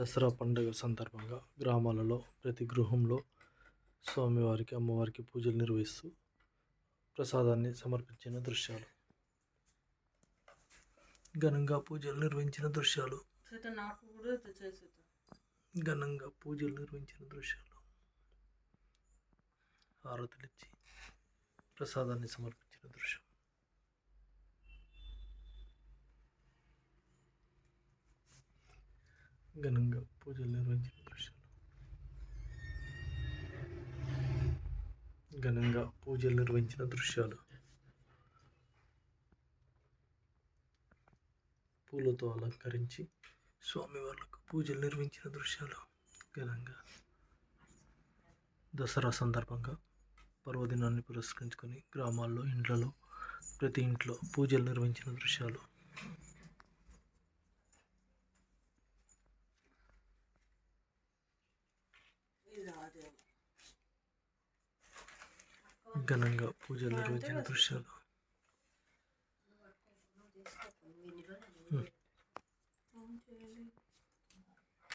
దసరా పండుగ సందర్భంగా గ్రామాలలో ప్రతి గృహంలో స్వామివారికి అమ్మవారికి పూజలు నిర్వహిస్తూ ప్రసాదాన్ని సమర్పించిన దృశ్యాలు, ఘనంగా పూజలు నిర్వహించిన దృశ్యాలు, హారతులిచ్చి ప్రసాదాన్ని సమర్పించిన దృశ్యం. ఘనంగా పూజలు నిర్వహించిన దృశ్యాలు, ఘనంగా పూజలు నిర్వహించిన దృశ్యాలు, పూలతో అలంకరించి స్వామివార్లకు పూజలు నిర్వహించిన దృశ్యాలు. ఘనంగా దసరా సందర్భంగా పర్వదినాన్ని పురస్కరించుకొని గ్రామాల్లో ఇండ్లలో ప్రతి ఇంట్లో పూజలు నిర్వహించిన దృశ్యాలు. ఘనంగా పూజలు నిర్వహించిన దృశ్యాలు.